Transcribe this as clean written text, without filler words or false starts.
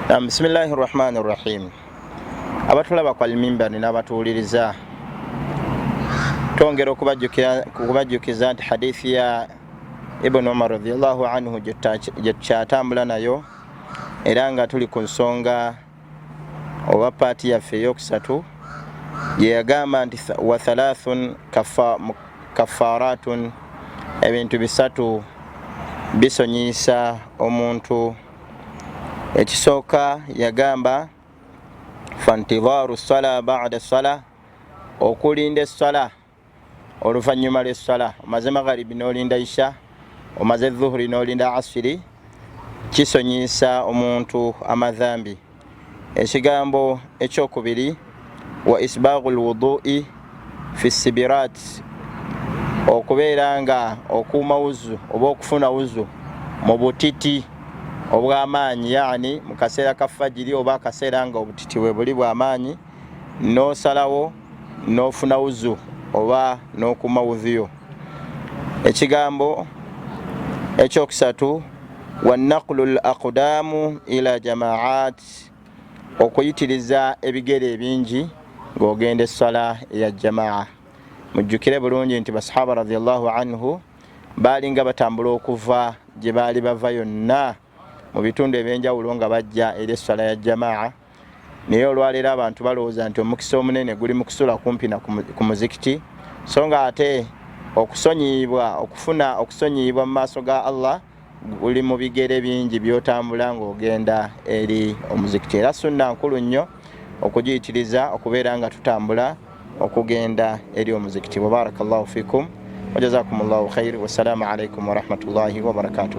Bismillahirrahmanirrahim. Abatulaba kwa mimbar n'abatuuliriza twongera okubajjukiza nti hadithi ya Ibn Umar radhiyallahu anhu gye tukyatambula nayo era nga tuli ku nsonga oba paati yaffe eyokusatu gye yagamba nti wa thalathun kafaratun, ebintu bisatu bisonyisa omuntu. Ekisooka yagamba fantidharu sala ba'da sala, okulinda essala oluvannyuma lw'essala. Omaze magharibi n'olinda isha, omaze dhuhuri n'olinda asiri, kisonyisa omuntu amadhambi. Ekigambo ekyokubiri wa isbaghul wudu'i fi sibirat, okubeera nga okuuma wuzu oba okufuna wuzu mu butiti obw'amaanyi, yani mu kaseera ka fajiri oba akaseera nga obutiti bwe buli bw'amaanyi, n'osalawo n'ofuna wuzu oba n'okuuma wuzuyo. Ekigambo ekyokusatu wa naqlul aqdamu ila jamaat, okuyitiriza ebigere ebingi ng'ogenda essala eya jamaa. Mujjukire bulungi nti basahaba radhiyallahu anhu baali nga batambula okuva gye baali bava yonna mu bitundu ebyenjawulo nga bajja eri essala ya jamaa. Naye olwaleero abantu balowooza nti omukisa omunene guli mu kusula kumpi na ku muzikiti, so nga ate okufuna okusonyiyibwa mu maaso ga Allah guli mu bigere bingi by'otambula ng'ogenda eri omuzikiti. Era sunna nkulu nnyo okugiyitiriza okubeera nga tutambula okugenda eri omuzikiti. Barakallahu fikum wa jazakumullahu khair. Wassalamu alaikum wa rahmatullahi wa barakatuh.